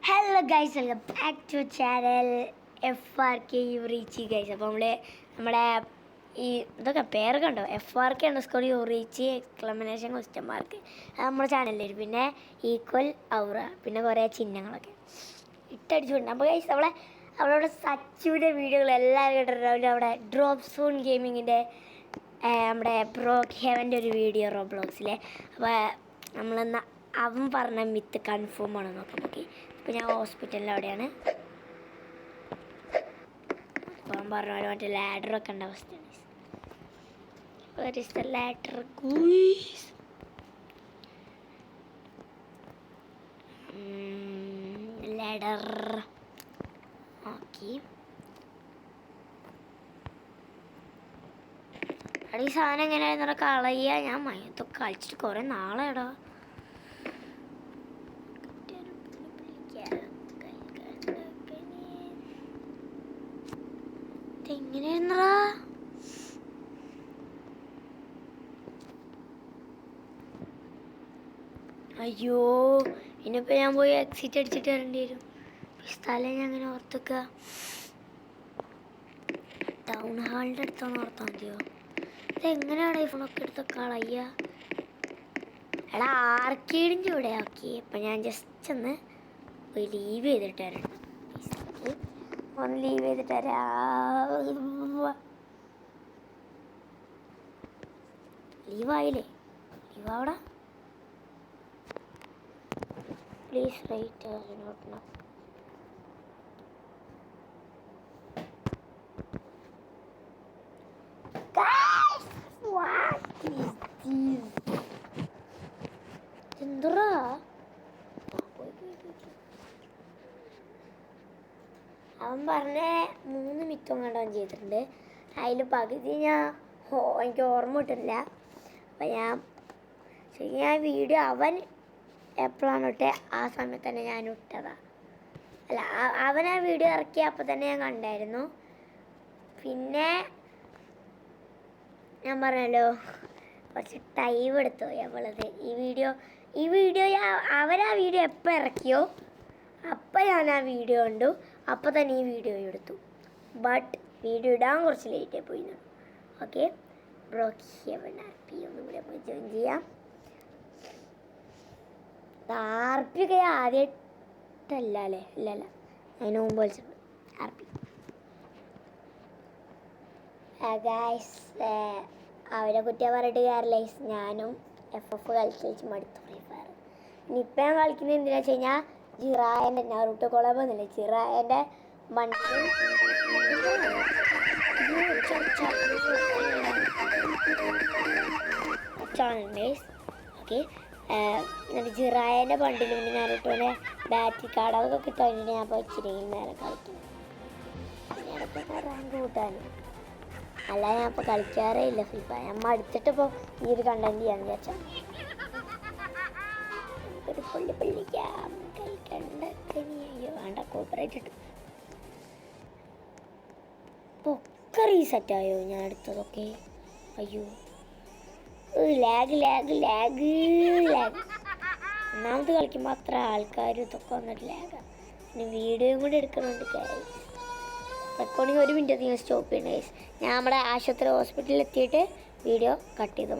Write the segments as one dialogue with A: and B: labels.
A: Hello guys, welcome back to channel FRK യുറീച്ചി guys. അപ്പോൾ നമ്മുടെ ഈ ഇതൊക്കെ പേരൊക്കെ ഉണ്ടോ, FRK _ യുറീച്ചി ! അത് നമ്മുടെ ചാനലിൽ വരും. പിന്നെ ഈക്വൽ ഔറ, പിന്നെ കുറേ ചിഹ്നങ്ങളൊക്കെ ഇട്ടടിച്ചുകൊണ്ട്. അപ്പോൾ ഗൈസ് അവളവിടെ സച്ചുവിൻ്റെ വീഡിയോകൾ എല്ലാവരും ഇട്ടിട്ടുണ്ട്. അവിടെ ഡ്രോപ്പ് സോൺ ഗെയിമിങ്ങിൻ്റെ നമ്മുടെ ബ്രോക്ക് ഒരു വീഡിയോ റോബ്ലോക്സിലെ. അപ്പോൾ നമ്മളെന്നാൽ അവൻ പറഞ്ഞ മിത്ത് കൺഫേം ആണ് നോക്കാം. ഓക്കെ, ഇപ്പോൾ ഞാൻ ഹോസ്പിറ്റലിൽ അവിടെയാണ്. അപ്പോൾ അവൻ പറഞ്ഞ പോലെ മറ്റേ ലാഡറൊക്കെ ഉണ്ട് അവസ്ഥയാണ്. Ladder ladder okay. അവിടെ ഈ സാധനം എങ്ങനെയായിരുന്നു കളയുക? ഞാൻ മയത്തൊക്കെ കളിച്ചിട്ട് കുറേ നാളെടാ. എങ്ങനെയായിരുന്നടാ? അയ്യോ, ഇനിയിപ്പോൾ ഞാൻ പോയി എക്സിറ്റ് അടിച്ചിട്ട് വരേണ്ടി വരും. സ്ഥലം ഞാൻ അങ്ങനെ ഓർത്തുക. ടൗൺ ഹാളിൻ്റെ അടുത്താണ് ഓർത്താൽ മതിയോ? ഇതെങ്ങനെയാണ് ഈ ഫോണൊക്കെ എടുത്ത കളയ്യ? എടാ, ആർക്കേഡിൻ്റെ ഇവിടെ. ഓക്കെ, അപ്പം ഞാൻ ജസ്റ്റ് ഒന്ന് പോയി ലീവ് ചെയ്തിട്ട് വരണം. ഒന്ന് ലീവ് ചെയ്തിട്ട് ലീവായില്ലേ? ലീവാവടാ പ്ലീസ്. റൈറ്റ് നോട്ടണം. എന്തുറാ? അവൻ പറഞ്ഞ 3 മിത്തും കണ്ടവൻ ചെയ്തിട്ടുണ്ട്. അതിൽ പകുതി എനിക്ക് ഓർമ്മ കിട്ടില്ല. അപ്പം ഞാൻ വീഡിയോ അവൻ എപ്പോഴാണ് ഇട്ടേ ആ സമയത്ത് തന്നെ ഞാൻ ഇട്ടതാ. അല്ല, അവൻ ആ വീഡിയോ ഇറക്കിയ അപ്പം തന്നെ ഞാൻ കണ്ടായിരുന്നു. പിന്നെ ഞാൻ പറഞ്ഞല്ലോ കുറച്ച് ടൈം എടുത്തു അവളത്. ഈ വീഡിയോ അവനാ വീഡിയോ എപ്പോൾ ഇറക്കിയോ അപ്പം ഞാൻ ആ വീഡിയോ കണ്ടു. അപ്പോൾ തന്നെ ഈ വീഡിയോ എടുത്തു. ബട്ട് വീഡിയോ ഇടാൻ കുറച്ച് ലേറ്റായി പോയി. ഓക്കെ, ബ്രോക്ക് ഹെവൻ RP ഒന്നും കൂടി നമുക്ക് ജോയിൻ ചെയ്യാം. RP ഒക്കെ ആദ്യമായിട്ടല്ല അല്ലേ? ഇല്ലല്ല, അതിന് മുമ്പ് വിളിച്ചിട്ടുണ്ട് RP. ഗൈസ്, അവരെ കുറ്റം പറഞ്ഞിട്ട് കാര്യമില്ല. ഞാനും FF കളിച്ച് മടുത്തു ഫ്രീ ഫയർ. ഇനിയിപ്പം ഞാൻ കളിക്കുന്നത് എന്തിനാ വെച്ച് കഴിഞ്ഞാൽ ജിറായൻ്റെ നാരുട്ടോ കൊളാബ് ഒന്നുമില്ല, ജിറായൻ്റെ ബണ്ടിൽ ഓക്കെ. എന്നിട്ട് ജിറായൻ്റെ ബണ്ടിൽ പിന്നെ നാരുട്ടോൻ്റെ ബാറ്ററി കാർഡ് അതൊക്കെ കിട്ടാൻ ഞാൻ ഇപ്പോൾ ഇച്ചിരി നേരം കളിക്കുന്നു. റാങ്ക് കൂട്ടാനും അല്ല, ഞാൻ ഇപ്പോൾ കളിക്കാറേ ഇല്ല ഫ്രീ ഫയർ. ഞാൻ മടുത്തിട്ടിപ്പോൾ ഈ ഒരു കണ്ടന്റ് ചെയ്യാന്ന് വിചാരിച്ചാൽ വേണ്ട. കോപ്പറേറ്റ് ഇട്ടു ഒക്കെ റീസെറ്റായോ ഞാൻ എടുത്തതൊക്കെ? അയ്യോ, ലാഗ് ലാഗ് ലാഗ് ലാഗ്. ഒന്നാമത് കളിക്കുമ്പോൾ അത്ര ആൾക്കാരും ഇതൊക്കെ വന്നിട്ട് ലാഗാണ്. പിന്നെ വീഡിയോയും കൂടി എടുക്കുന്നുണ്ട്. റെക്കോർഡിങ് 1 മിനിറ്റ് അധികം സ്റ്റോപ്പ് ചെയ്യണം ഗൈസ്. ഞാൻ നമ്മുടെ ആശുപത്രി ഹോസ്പിറ്റലിൽ എത്തിയിട്ട് വീഡിയോ കട്ട് ചെയ്തു.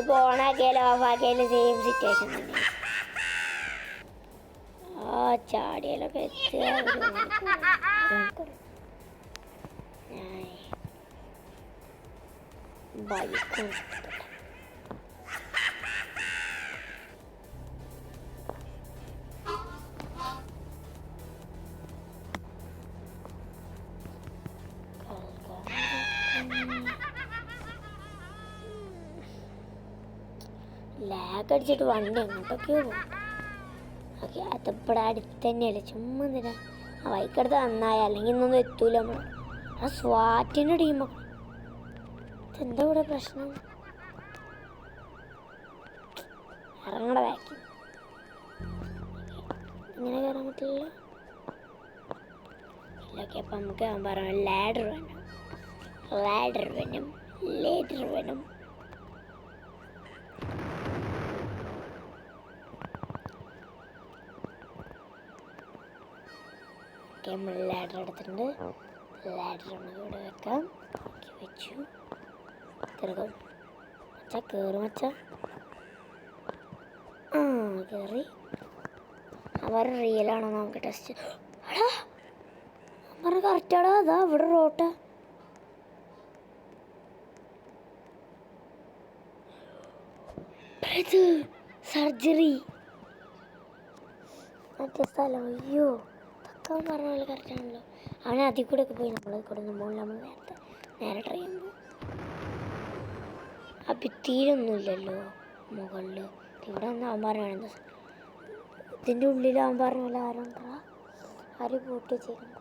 A: ഇപ്പോൾ ഓണാക്കിയാലും ഓഫാക്കിയാലും സെയിം സിറ്റുവേഷൻ തന്നെ. ചാടിയാലൊക്കെ എത്തിയ ബൈക്കും ലാഗ് അടിച്ചിട്ട് വണ്ടി എങ്ങോട്ടൊക്കെയോ പോകും. ഓക്കെ, അതിവിടെ അടുത്ത് തന്നെയല്ലേ, ചുമ്മാ എന്തിനാ ആ ബൈക്കെടുത്ത് നന്നായ, അല്ലെങ്കിൽ ഇന്നൊന്നും എത്തൂല നമ്മൾ. ആ സ്വാറ്റിൻ്റെ ടീമൊക്കെ ഇതെന്താ ഇവിടെ പ്രശ്നം? ഇറങ്ങണ ബാക്കി ഇങ്ങനെ കയറാൻ പറ്റില്ല. ഓക്കെ, അപ്പം നമുക്ക് പറയാം ലാഡർ വേണം. ഓക്കെ, നമ്മൾ ലാഡർ എടുത്തിട്ടുണ്ട്. ലാഡർ നമുക്ക് ഇവിടെ വെക്കാം. ഓക്കെ, വെച്ചു. കയറും മച്ച, കയറും മച്ച. ആ, കയറി. അവർ റിയലാണോ നമുക്ക് ടെസ്റ്റ്. എടാ പറഞ്ഞ കറക്റ്റാടാ. അതാ ഇവിടെ റോട്ട. സർജറി മറ്റേ സ്ഥലം. അയ്യോ, തക്കാൻ പറഞ്ഞ പോലെ കറക്റ്റാണല്ലോ. അവനെ അതിൽ കൂടെ ഒക്കെ പോയി നമ്മൾ കൂടെ മുകളിൽ നമ്മൾ നേരെ ട്രൈ ചെയ്യുമ്പോൾ ആ ഭിത്തിയിലൊന്നുമില്ലല്ലോ മുകളിൽ. ഇവിടെ ഒന്ന് അവൻ പറഞ്ഞ ഇതിൻ്റെ ഉള്ളിൽ അവൻ പറഞ്ഞ പോലെ ആരുണ്ടാ, ആര് പൂട്ടി വെച്ചേക്കുന്നു.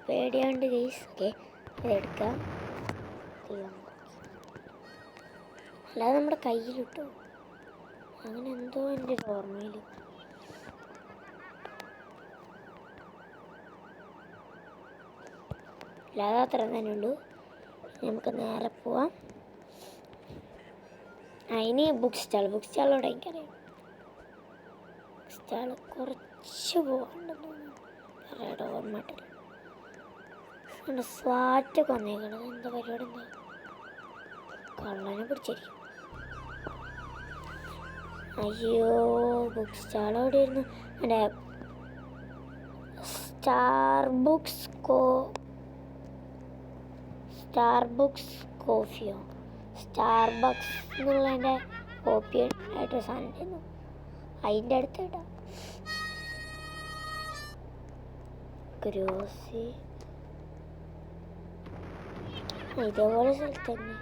A: പേടിയാണ്ട് ഗൈസ്. ഓക്കെ, ഇതെടുക്കാം. അല്ലാതെ നമ്മുടെ കയ്യിലിട്ടോ, അങ്ങനെ എന്തോ എൻ്റെ ഒരു ഓർമ്മയിൽ. അല്ലാതെ അത്ര തന്നെ ഉള്ളൂ. നമുക്ക് നേരെ പോവാം. ഇനി ബുക്ക് സ്റ്റാളോടെ എനിക്കറിയാം. ബുക്ക് സ്റ്റാൾ കുറച്ച് പോകാനുണ്ടെന്ന് തോന്നുന്നു. ഓർമ്മട്ടില്ല. സ്വാറ്റൊക്കെ വന്നേക്കണത്. എന്താ പരിപാടി? എന്താ കള്ളനെ പിടിച്ചിരിക്കും. അയ്യോ, ബുക്ക് സ്റ്റാൾ എവിടെ ഇരുന്നു? എൻ്റെ സ്റ്റാർബുക്സ് കോഫിയോ സ്റ്റാർബക്സ് എന്നുള്ളതിൻ്റെ കോപ്പി ആയിട്ട് സാധനം ഉണ്ടായിരുന്നു. അതിൻ്റെ അടുത്തായിട്ടാ ഗ്രോസി. ഇതേപോലെ സ്ഥലത്ത് തന്നെ.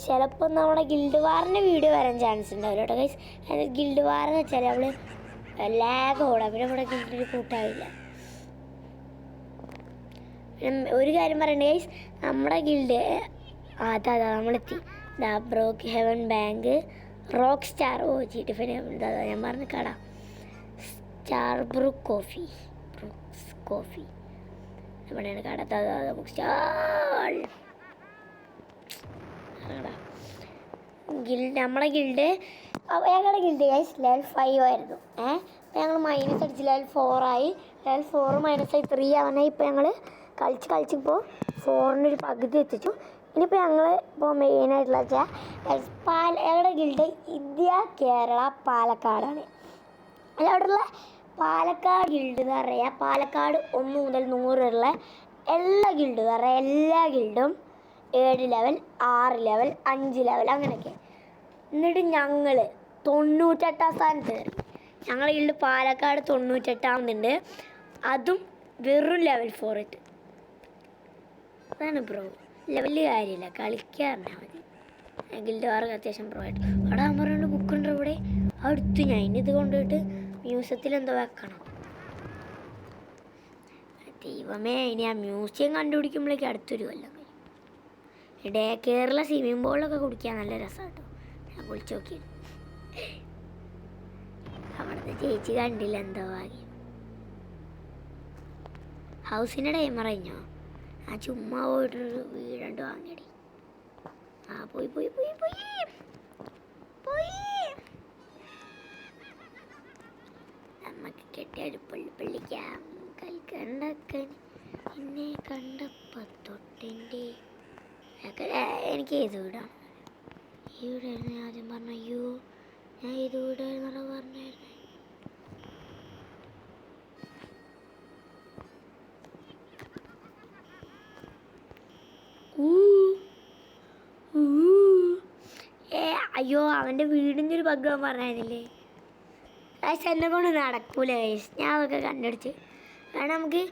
A: ചിലപ്പോൾ നമ്മുടെ ഗിൽഡ് വാറിൻ്റെ വീഡിയോ വരാൻ ചാൻസ് ഉണ്ടാവില്ല കേട്ടോ ഗൈസ്. ഗിൽഡ് വാർ എന്ന് വെച്ചാൽ അവള് ലാഗ് ഓടാം. പിന്നെ ഇവിടെ ഗിൽഡിൽ കൂട്ടാവില്ല. ഒരു കാര്യം പറയണ്ടേ ഗൈസ്, നമ്മുടെ ഗിൽഡ് അതാ നമ്മളെത്തി. ബ്രോക്ക് ഹെവൻ ബാങ്ക്, റോക്ക് സ്റ്റാർ, ജിഡിഫൈൻ ഞാൻ പറഞ്ഞ കട സ്റ്റാർബ്രൂക്ക് കോഫി ഇവിടെയാണ് കട. Book stall guild. നമ്മുടെ ഗിൽഡ് ഞങ്ങളുടെ ഗിൽഡ് ഗൈസ് ലെവൽ 5 ആയിരുന്നു. ഞങ്ങൾ മൈനസ് അടിച്ച് ലെവൽ 4 ആയി. ലെവൽ 4 -ആയി 3 ആവാനായി. ഇപ്പോൾ ഞങ്ങൾ കളിച്ചിപ്പോൾ 4-ൻ്റെ ഒരു പകുതി എത്തിച്ചു. ഇനിയിപ്പോൾ ഞങ്ങൾ ഇപ്പോൾ മെയിനായിട്ടുള്ള വെച്ചാൽ ഞങ്ങളുടെ ഗിൽഡ് ഇന്ത്യ, കേരള, പാലക്കാടാണ്. അവിടെയുള്ള പാലക്കാട് ഗിൽഡ് എന്ന് പറയുക, പാലക്കാട് 1 മുതൽ 100 വരെയുള്ള എല്ലാ ഗിൽഡും എന്ന് പറയുക, എല്ലാ ഗിൽഡും 7 ലെവൽ, 6 ലെവൽ, 5 ലെവൽ അങ്ങനെയൊക്കെ. എന്നിട്ട് ഞങ്ങൾ 98-ാം സ്ഥാനത്ത് കയറി. ഞങ്ങളുടെ ഗിൽഡ് പാലക്കാട് 98-ാമതുണ്ട്. അതും വെറും ലെവൽ 4 ഇട്ട്. അതാണ് ബ്രോ. ലെവലിൽ കാര്യമില്ല, കളിക്കാറിഞ്ഞാൽ മതി. ഗിൽഡ് വാർക്ക് അത്യാവശ്യം ബ്രോ ആയിട്ട്. അവിടെ അമ്മ ബുക്കുണ്ട് ഇവിടെ അടുത്ത്. ഞാൻ ഇനി ഇത് കൊണ്ടുപോയിട്ട് മ്യൂസിയത്തിൽ എന്തോ വെക്കണം. ദൈവമേ, ഇനി ആ മ്യൂസിയം കണ്ടുപിടിക്കുമ്പോഴേക്കും അടുത്തൊരു കൊല്ലം കഴിയും. കേരള സ്വിമ്മിംഗ് പൂളിലൊക്കെ കുടിക്കാൻ നല്ല രസമാണ് കേട്ടോ. ഞാൻ വിളിച്ചു നോക്കി. അവിടുത്തെ ചേച്ചി കണ്ടില്ല, എന്തോ ഭാഗ്യം. ഹൗസിൻ്റെ ടൈം അറിഞ്ഞോ? ആ ചുമ്മാ പോയിട്ടൊരു വീടുണ്ട് വാങ്ങിയടി. പോയി നമുക്ക് കെട്ടിയൊരു പള്ളിക്കാം കൽക്കണ്ടക്കൻ എന്നെ കണ്ടപ്പോൾ തൊട്ടെൻ്റെ. എനിക്ക് ഏത് വീടാണ്? ഈ വീടായിരുന്നു ഞാൻ ആദ്യം പറഞ്ഞു. അയ്യോ, ഞാൻ ഏത് വീടായിരുന്നോ പറഞ്ഞായിരുന്നു. അയ്യോ, അവൻ്റെ വീടിൻ്റെ ഒരു ബഗ് പറഞ്ഞായിരുന്നില്ലേ? ഗൈസ് എന്നെ കൊണ്ട് നടക്കൂല ഗൈസ്. ഞാൻ അതൊക്കെ കണ്ടുപിടിച്ച് വേണം നമുക്ക്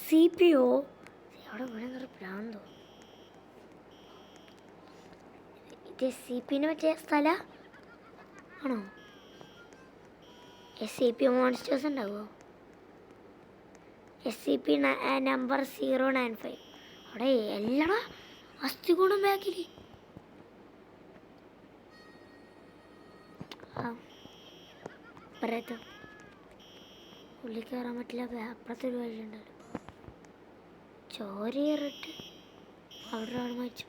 A: CPO അവിടെ വീണെന്നൊരു പ്രാന്തോ. ഇത് SCPന് പറ്റിയ സ്ഥല ആണോ? SCP മോൺസ്റ്റേഴ്സ് ഉണ്ടാവുമോ? SCP number 095. അവിടെ എല്ലാ അസ്ഥികൂടം ബാക്കിൽ. പറയത്തോ ഉള്ളിൽ കയറാൻ പറ്റില്ല. അപ്പുറത്തൊരു വഴിയുണ്ടല്ലോ. ചോരയേറിട്ട് അവിടെ ഒരാൾ മരിച്ചു.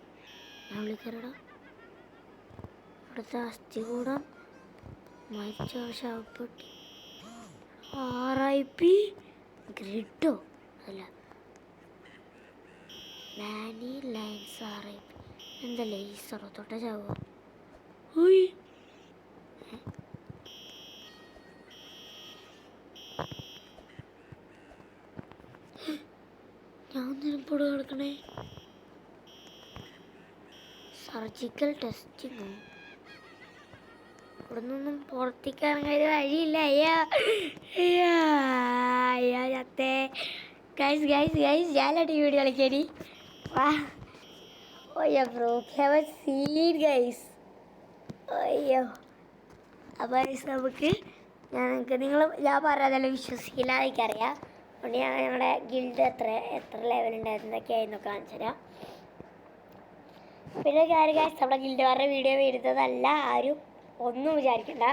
A: ഞാൻ ഉള്ളിൽ കയറിടാം. ഇവിടുത്തെ അസ്ഥികൂടം മരിച്ച ശവപ്പെട്ടി RIP ഗ്രിഡോ അല്ല മാനി ലൈൻസ് RIP എന്താ ലേസറോ തൊട്ട ചാവോ ഞാൻ നിനപ്പോട് കിടക്കണേ സർജിക്കൽ ടെസ്റ്റിങ്ങോ ഇവിടെ നിന്നൊന്നും പുറത്തേക്ക് ഇറങ്ങാൻ ഒരു വഴിയില്ല അയ്യോ ചത്തേ ഗൈസ് ഞാനായിട്ട് ഈ വീഡിയോ കളിക്കേടി വാ ഓയ്യോ bro have a scene guys അയ്യോ അപ്പോൾ നമുക്ക് ഞാൻ പറയാതല്ലോ വിശ്വസിക്കില്ല എനിക്കറിയാം അതുകൊണ്ട് ഞാൻ ഞങ്ങളുടെ ഗിൽഡ് എത്ര ലെവലുണ്ടായിരുന്നു എന്തൊക്കെയായിരുന്നു കാണിച്ചു തരാം പിന്നെ കാര്യം നമ്മുടെ ഗിൽഡുകാരുടെ വീഡിയോ വരുന്നതല്ല ആരും ഒന്നും വിചാരിക്കണ്ട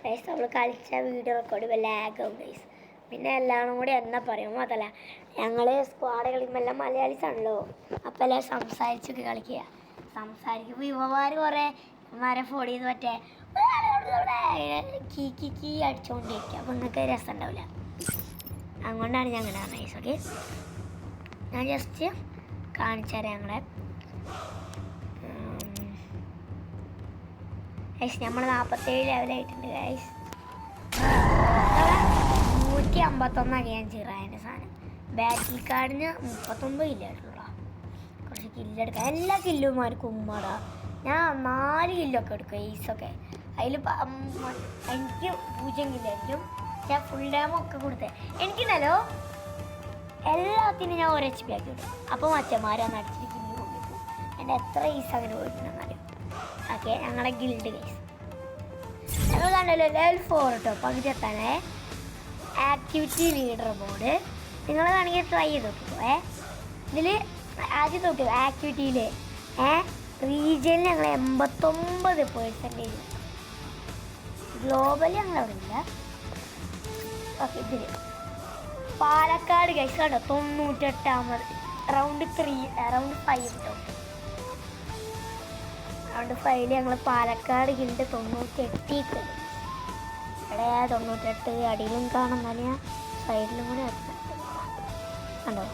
A: ഗൈസ് നമ്മൾ കളിച്ച വീഡിയോ റെക്കോർഡ് ലാഗും ഗൈസ് പിന്നെ എല്ലാവരും കൂടി എന്നാ പറയുമോ അതല്ല ഞങ്ങൾ സ്ക്വാഡ് കളിക്കുമ്പോൾ എല്ലാം മലയാളീസ് ആണല്ലോ അപ്പോൾ എല്ലാം സംസാരിച്ചൊക്കെ കളിക്കുക സംസാരിക്കുമ്പോൾ യുവമാർ കുറേ മരം ഫോൺ ചെയ്ത് മറ്റേ കീ അടിച്ചുകൊണ്ടിരിക്കുക അപ്പോൾ നിങ്ങൾക്ക് രസം ഉണ്ടാവില്ല അതുകൊണ്ടാണ് ഞാൻ അങ്ങനെ പറഞ്ഞത് ഓക്കെ ഞാൻ ജസ്റ്റ് കാണിച്ചു തരാം ഞങ്ങളെ ഗൈസ് നമ്മൾ 47 ലെവലായിട്ടുണ്ട് ഗൈസ് 151 ഞാൻ ചിറായൻ്റെ സാധനം ബാറ്റിൽ കാർഡിന് 39 കില്ലായിട്ടുള്ള കുറച്ച് കില്ലെടുക്കാം എല്ലാ കില്ലുമാർക്കും ഉമ്മടാ ഞാൻ 4 കില്ലൊക്കെ എടുക്കും ഈസൊക്കെ അതിൽ എനിക്ക് 0 കില്ലായിരിക്കും ഞാൻ ഫുൾ ഡാമൊക്കെ കൊടുത്തേ എനിക്കുണ്ടല്ലോ എല്ലാത്തിനും ഞാൻ ഒരു HP ആക്കി വിടും അപ്പോൾ മച്ചന്മാരാണ് അടിച്ചിട്ട് കില്ല് കൊണ്ടിരിക്കും എൻ്റെ എത്ര ഈസ് അങ്ങനെ പോയിട്ടുണ്ടെന്നാലും ഓക്കെ ഞങ്ങളുടെ ഗിൽഡ് ഗൈസ് ഞങ്ങൾ കണ്ടല്ലോ ലെവൽ 4 കേട്ടോ പകുതി എത്താനേ ആക്ടിവിറ്റി ലീഡർ ബോർഡ് നിങ്ങൾ വേണമെങ്കിൽ ട്രൈ ചെയ്ത് നോക്കിക്കോ ഇതിൽ ആദ്യം തൊട്ടു ആക്ടിവിറ്റിയിൽ റീജിയനിൽ ഞങ്ങൾ 89% ഗ്ലോബലി ഞങ്ങൾ അവിടെ ഇല്ല ഓക്കെ ഇതിൽ പാലക്കാട് ഗൈസ് കണ്ടോ 98ാമത് റൗണ്ട് 5 കേട്ടോ റൗണ്ട് 5 ഞങ്ങൾ പാലക്കാട് ഗിൽഡ് 98 ഇവിടെ 98 അടിയിലും കാണാൻ തന്നെ സൈഡിലും കൂടി കണ്ടോ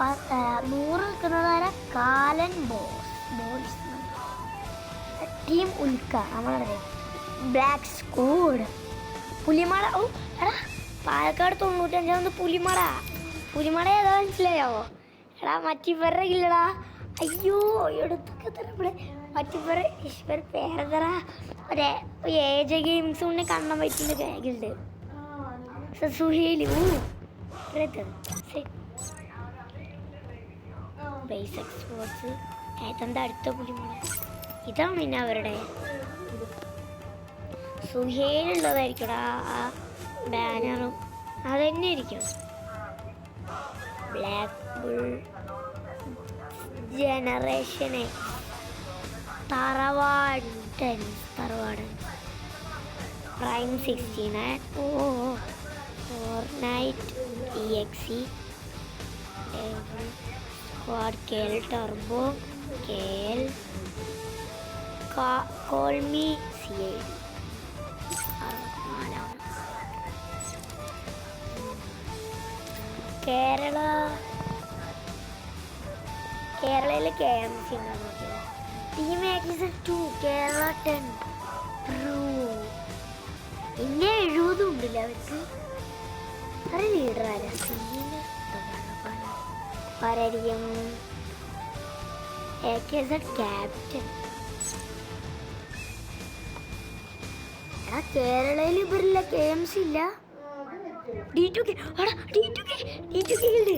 A: 100 നിൽക്കുന്നതാര കാലൻ ബോയ്സ് ടീം ഉൽക്ക നമ്മളുടെ ബ്ലാക്ക് സ്ക്വാഡ് പുലിമട ഓ എടാ പാലക്കാട് 95 പുലിമട ഏതാ മനസ്സിലായോ എടാ മറ്റിവരുടെ ഇല്ലടാ അയ്യോ എടുത്തൊക്കെ തരപ്പെടെ മറ്റിവർ ഈശ്വർ പേരെന്തറാ ഒരേ ഏജ ഗെയിംസ് കൊണ്ട് കാണാൻ പറ്റുന്ന ബാഗുണ്ട് സുഹേലി ബേസ് എക്സ്പോർട്സ് ഏതെന്താ അടുത്ത പുലിമട ഇതാണ് പിന്നെ അവരുടെ സുഹേലുള്ളതായിരിക്കടാ ആ ബാനറും അതന്നെ ആയിരിക്കും ബ്ലാക്ക് ബുൾ ജനറേഷനെ തറവാടൻ prime 69 Fortnite EXE squad KL turbo KL call me CID കേരളയിൽ KMC ഉണ്ടാകും നോക്കിയത് ടീം ആക്സിസ് 2 കേരള 10 ബ്രോ ഇങ്ങനെ 70 ഉണ്ടല്ലോ അവർക്ക് ഒരു ലീഡർ ആരാ ആരായിരിക്കും AKZ ക്യാപ്റ്റൻ എടാ കേരളയിൽ ഇവരില്ല KMC ഇല്ല D2K D2K guild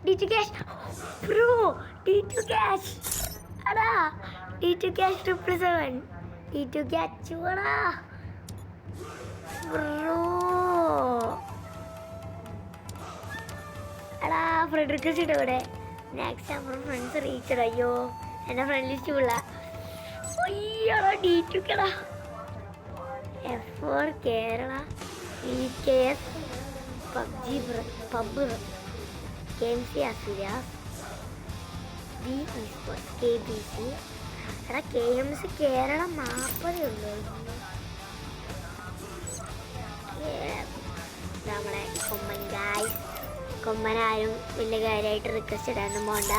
A: D2K bro D2K അടാ D2K 777 D2K അച്ചുവടാ ബ്രോ എടാ ഫ്രെഡറിക് വെച്ചിട്ട് ഇവിടെ നെക്സ്റ്റ് നമ്മുടെ ഫ്രണ്ട്സ് റീച്ചഡ് അയ്യോ എൻ്റെ ഫ്രണ്ട് ലിസ്റ്റ് ഉള്ള അയ്യോടാ D2K F4 Kerala EKS PUBG pub KMC അസുരാസ് B sports KBC. എടാ KMC കേരളം 40 ഉള്ളൂ. നമ്മളെ കൊമ്പൻ ഗായ്സ്, കൊമ്പനാരും വലിയ കാര്യമായിട്ട് റിക്വസ്റ്റ് ഇടാനൊന്നും പോകണ്ട.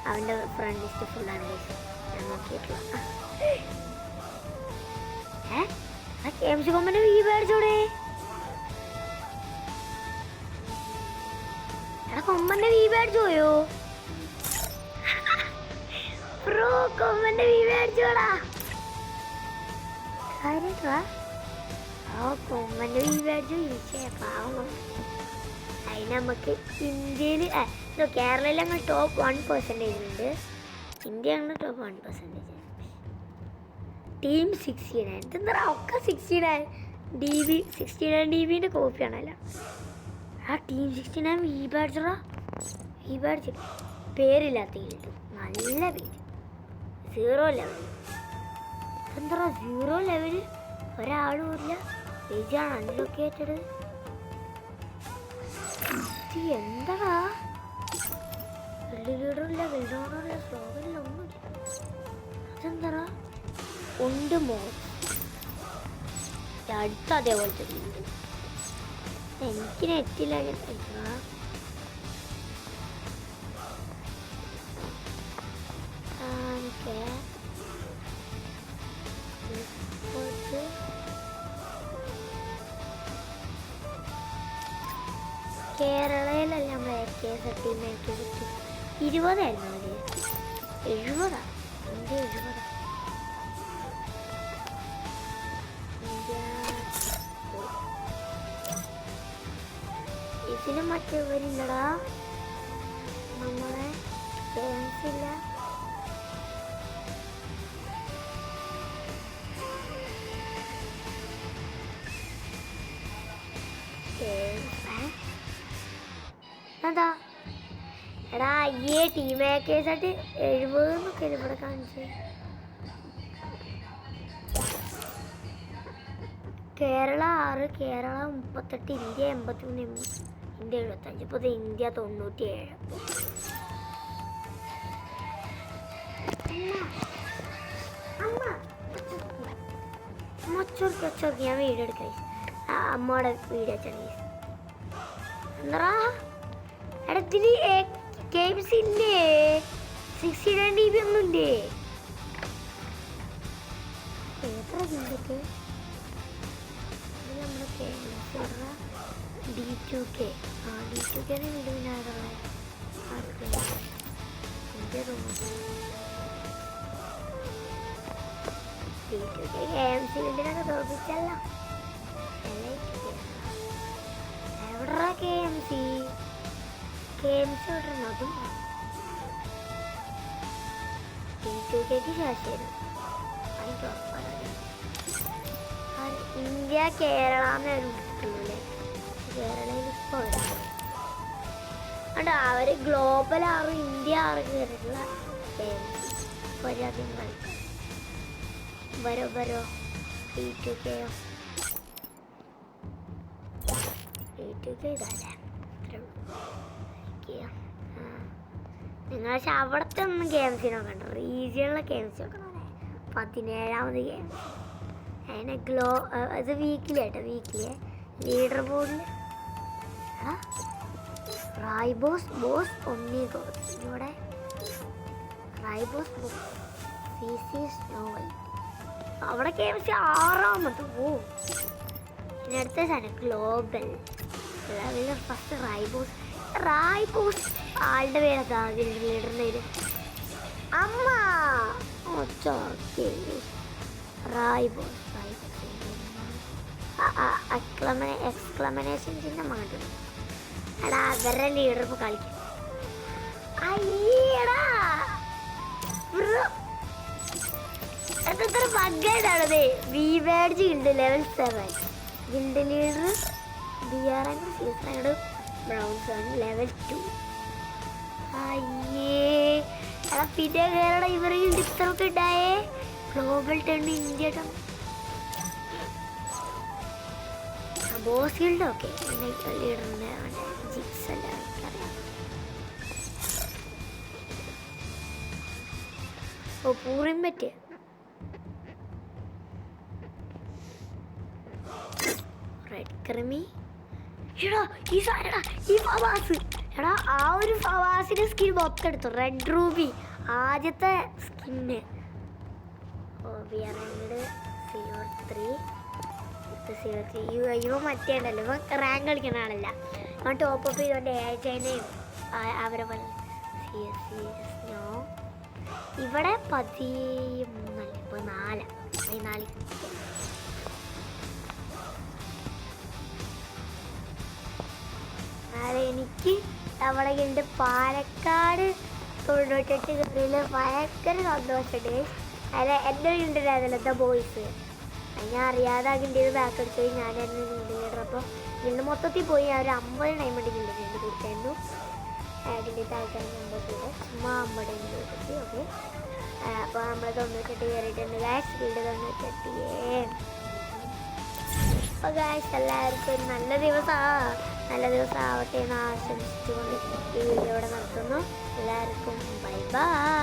A: അവൻ്റെ ഫ്രണ്ട് ലിസ്റ്റ് ഫുള്ളാണ് ഗൈസ്, ഞാൻ നോക്കിയിട്ടുള്ള. KMC കൊമ്പൻ്റെ വീ മേടിച്ചോടെ. എടാ കൊമ്പൻ്റെ വീ മേടിച്ചു പോയോ ബ്രോ? കൊമ്പൻ്റെ വീ മേടിച്ചോടാ. കാര്യമാ കൊമ്പൻ്റെ വീ മേടിച്ചു. ഇരിച്ചേ പാവം. അതിന് നമുക്ക് ഇന്ത്യയിൽ കേരളയിൽ ഞങ്ങൾ ടോപ്പ് 1% ഉണ്ട്. ഇന്ത്യ ഞങ്ങൾ ടോപ്പ് 1%. ടീം 69. ഇതെന്താ ഒക്കെ 69 DB. 69 DBൻ്റെ കോപ്പിയാണല്ലോ. ആ ടീം 69 വീ ബാഡ്ജറാ. വീ ബാഡ്ജ് പേരില്ലാത്ത ഗിൽഡ്, നല്ല പേര്. 0 ലെവൽ. എന്താ 0 ലെവൽ? ഒരാളും ഇല്ല. പേജാണ് അൺലൊക്കേറ്റഡ്. എന്താടാ ഗിൽഡ് ലീഡറില്ല, ഗിൽഡ് ഓണറില്ല, സ്ലോഗനില്ല, ഒന്നുമില്ല. അതെന്താ ഉണ്ട് മോ അടുത്ത അതേപോലത്തെ ഗിൽഡ്. എനിക്ക് നെറ്റില്ല. കേരളയിലല്ല നമ്മളെ AK30 20 മതി. 70. ഇന്ത്യ 70. ഇതിന് മറ്റേവരില്ലടാ, നമ്മളെ ഫാൻസില്ല. എന്താ എടാ ഈ ടീം AK30 70 എന്നൊക്കെ ഇവിടെ കാണിച്ചേ. Kerala 6, Kerala 38, India 83, India 75. ഇപ്പോൾ ഇന്ത്യ 97. മൊച്ചോർക്ക് ഞാൻ വീഡിയോ എടുക്കാം. അമ്മയുടെ വീഡിയോ ചാനൽ എന്താ എടാ ഇതിന് KMC ഇല്ലേ? 69 DB ഒന്നും ഇല്ലേ? എത്ര ഗിൽഡൊക്കെ നമ്മുടെ KMC D2K. D2K വീടുവിനാറുള്ള D2K KMC വീടിനൊക്കെ തോൽപ്പിച്ചല്ലോ. എവിടാ KMC വിടണം. അതും D2Kക്ക് ശേഷം അതിൻ്റെ ഉറപ്പാണ്. ഇന്ത്യ കേരള എന്നൊരു വിട്ടിട്ടുള്ളൂല്ലേ. കേരളയിൽ ഇപ്പോൾ അണ്ടാ അവർ ഗ്ലോബൽ 6, ഇന്ത്യ 6 കയറിയിട്ടുള്ള ഒരധികം കളിക്കും. ബരോ D2Kയോ D2K ഇതല്ലേ നിങ്ങൾ. പക്ഷെ അവിടുത്തെ ഒന്നും KMC നോക്കണ്ട, റീജിയണിലെ KMC നോക്കണേ. 17ാമത് KMC. അതിനെ ഇത് വീക്കിലി ആട്ടോ, വീക്കിലി ലീഡർ ബോർഡിൽ റൈബോസ് ബോസ് ഒന്നിഗോസ്. ഇവിടെ റൈബോസ് ബോസ് CC സ്നോവൽ. അവിടെ KMC 6ാമത്. ഓ ഇനി അടുത്ത സാധനം ഗ്ലോബൽ. ഫസ്റ്റ് റൈബോസ് ആളുടെ പേരതാ ലീഡറിൻ്റെ പേര്. അമ്മ റൈബോസ് എക്സ്ക്ലമനേഷൻ ചിഹ്നം മാറ്റുന്നു. എടാ അവരുടെ ലീഡർ ഇപ്പോൾ കളിക്കും. അയ്യടാ എത്ര ബഗ്ഗായിട്ടാണത്. V badge guild level 7. Guild leader BR season bronze ആണ് ലെവൽ 2. അയ്യേ എടാ പിന്നെ കേരള ഇവർ ഗിൽഡ് ഇത്രയൊക്കെ ഉണ്ടായേ. Global 10 India boss guild. Okay ലീഡറിൻ്റെ ജിക്സ് അല്ല എനിക്കറിയാം. ഓ പൂറിയും പറ്റ് റെഡ് ക്രിമി. എടാ ഈ സാധനടാ ഈ ഫവാസ്. എടാ ആ ഒരു ഫവാസിന്റെ സ്കിൻ മൊത്തം എടുത്തു. റെഡ് റൂബി ആദ്യത്തെ സ്കിന്ന്. സിൽവർ 3 ഇവ മറ്റേ ഉണ്ടല്ലോ ഇവ റാങ്ക് കളിക്കുന്ന ആളല്ല. ഇവൻ ടോപ്പ് അപ്പ് ചെയ്തോണ്ട് ഏജനയും അവരെ പോലെ സ്നോ. ഇവിടെ 13 ഇപ്പോൾ 4 എനിക്ക് നമ്മുടെ ഗിൽഡ് പാലക്കാട് 98 കയറിയിൽ ഭയങ്കര സന്തോഷമുണ്ട്. അതിൽ എൻ്റെ ഗിൽഡിലായിരുന്നല്ലോ ദ ബോയ്സ്. ഞാൻ അറിയാതെ ആ ഗിൽഡിൽ ബാക്ക് അടിച്ചു പോയി. ഞാനായിരുന്നു ഗിൽഡ് ലീഡർ. അപ്പോൾ ഗിൽഡ് മൊത്തത്തിൽ പോയി ആ ഒരു 50 ഡയമണ്ട് ഗിൽഡ് വേണ്ടി കൊടുത്തായിരുന്നു. ഗിൽഡിൻ്റെ ആൾക്കാർ 50 ചുമ്മാ 50 കൊടുത്തി. ഓക്കെ അപ്പോൾ നമ്മൾ 98 കയറിയിട്ടുണ്ട് ഗായ്സ്. ഗിൽഡ് 98. അപ്പോൾ ഗായ്സ് എല്ലാവർക്കും ഒരു നല്ല ദിവസം ആവട്ടെ എന്ന് ആശംസിച്ചുകൊണ്ട് ഈ വീഡിയോ ഇവിടെ നടത്തുന്നു. എല്ലാവർക്കും ബൈ ബൈ.